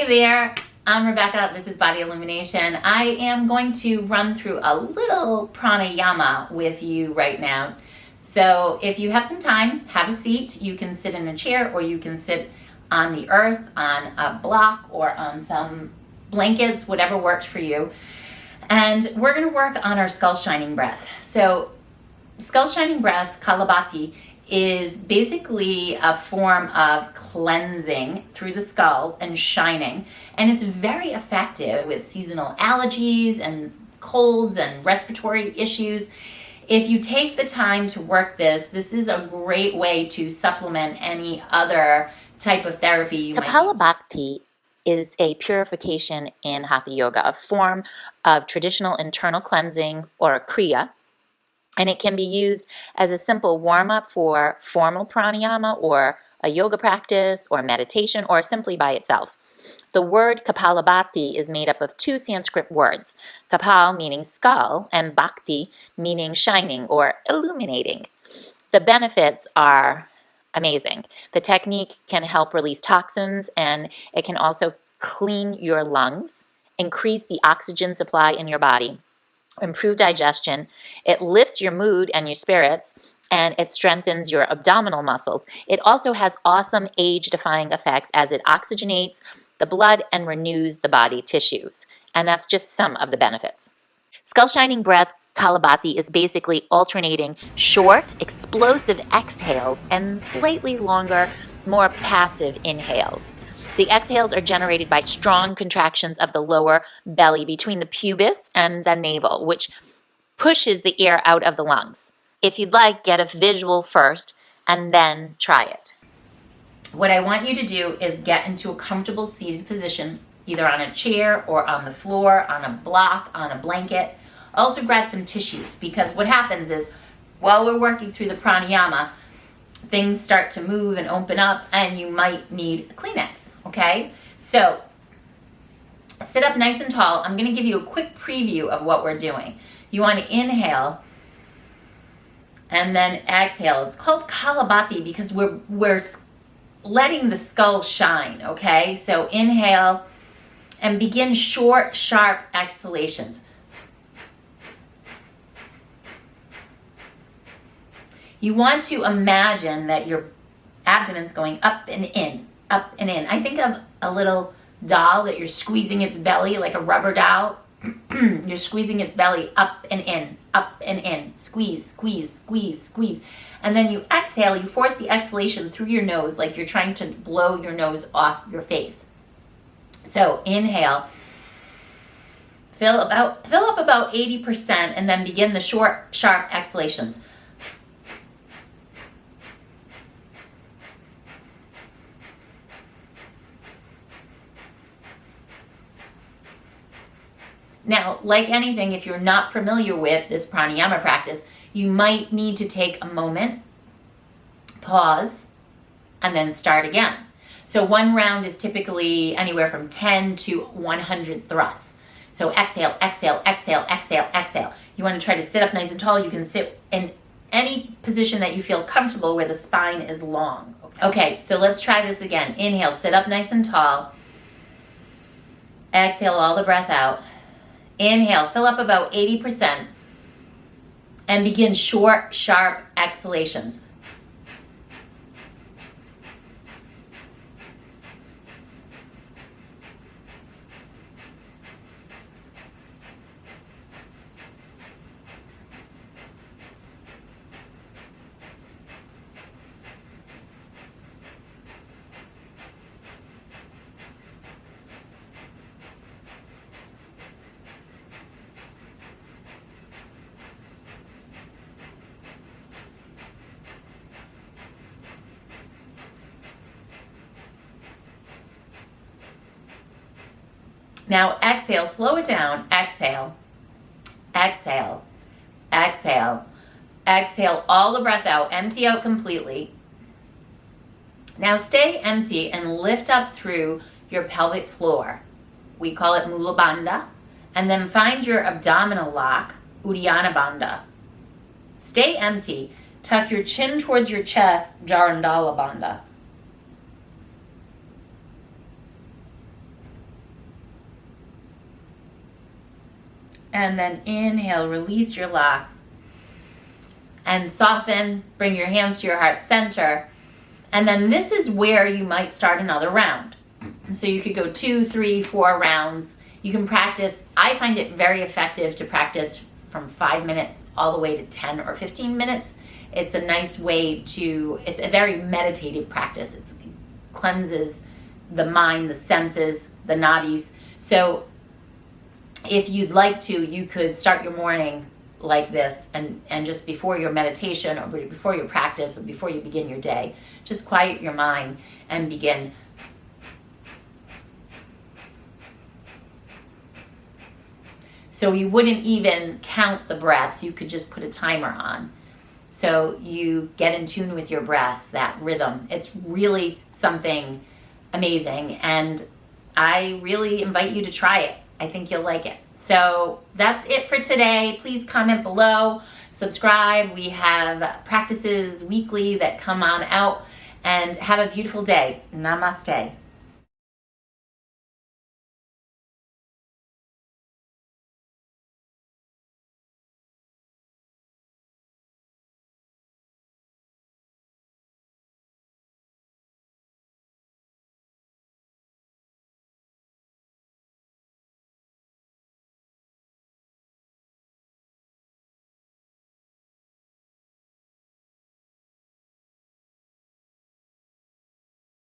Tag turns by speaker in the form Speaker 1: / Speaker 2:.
Speaker 1: there, I'm Rebecca. This is Body Illumination. I am going to run through a little pranayama with you right now. So if you have some time, have a seat. You can sit in a chair or you can sit on the earth, on a block, or on some blankets, whatever works for you. And we're going to work on our skull shining breath. So skull shining breath, Kapalabhati, is basically a form of cleansing through the skull and shining. And it's very effective with seasonal allergies and colds and respiratory issues. If you take the time to work this is a great way to supplement any other type of therapy you might need.
Speaker 2: Kapalabhati is a purification in Hatha Yoga, a form of traditional internal cleansing or a kriya. And it can be used as a simple warm-up for formal pranayama or a yoga practice or meditation or simply by itself. The word Kapalabhati is made up of two Sanskrit words, Kapal meaning skull and Bhakti meaning shining or illuminating. The benefits are amazing. The technique can help release toxins and it can also clean your lungs, increase the oxygen supply in your body, improve digestion, it lifts your mood and your spirits, and it strengthens your abdominal muscles. It also has awesome age-defying effects as it oxygenates the blood and renews the body tissues. And that's just some of the benefits. Skull shining breath, Kapalabhati, is basically alternating short, explosive exhales and slightly longer, more passive inhales. The exhales are generated by strong contractions of the lower belly between the pubis and the navel, which pushes the air out of the lungs. If you'd like, get a visual first and then try it.
Speaker 1: What I want you to do is get into a comfortable seated position, either on a chair or on the floor, on a block, on a blanket. Also grab some tissues, because what happens is while we're working through the pranayama, things start to move and open up and you might need a Kleenex. Okay, so sit up nice and tall. I'm going to give you a quick preview of what we're doing. You want to inhale and then exhale. It's called Kapalabhati because we're letting the skull shine, okay? So inhale and begin short, sharp exhalations. You want to imagine that your abdomen's going up and in. Up and in. I think of a little doll that you're squeezing its belly like a rubber doll. You're squeezing its belly up and in, up and in. Squeeze, squeeze, squeeze, squeeze. And then you exhale, you force the exhalation through your nose like you're trying to blow your nose off your face. So inhale. Fill up about 80% and then begin the short, sharp exhalations. Now, like anything, if you're not familiar with this pranayama practice, you might need to take a moment, pause, and then start again. So one round is typically anywhere from 10 to 100 thrusts. So exhale, exhale, exhale, exhale, exhale. You want to try to sit up nice and tall. You can sit in any position that you feel comfortable where the spine is long. Okay, so let's try this again. Inhale, sit up nice and tall. Exhale all the breath out. Inhale, fill up about 80% and begin short, sharp exhalations. Now exhale, slow it down. Exhale, exhale, exhale, exhale all the breath out. Empty out completely. Now stay empty and lift up through your pelvic floor. We call it Mula Bandha. And then find your abdominal lock, Uddiyana Bandha. Stay empty. Tuck your chin towards your chest, Jarandala Bandha. And then inhale, release your locks. And soften, bring your hands to your heart center. And then this is where you might start another round. So you could go 2, 3, 4 rounds. You can practice. I find it very effective to practice from 5 minutes all the way to 10 or 15 minutes. It's a nice way to, it's a very meditative practice. It cleanses the mind, the senses, the nadis. So if you'd like to, you could start your morning like this, and just before your meditation or before your practice or before you begin your day, just quiet your mind and begin. So you wouldn't even count the breaths. You could just put a timer on. So you get in tune with your breath, that rhythm. It's really something amazing. And I really invite you to try it. I think you'll like it. So that's it for today. Please comment below, subscribe. We have practices weekly that come on out, and have a beautiful day. Namaste.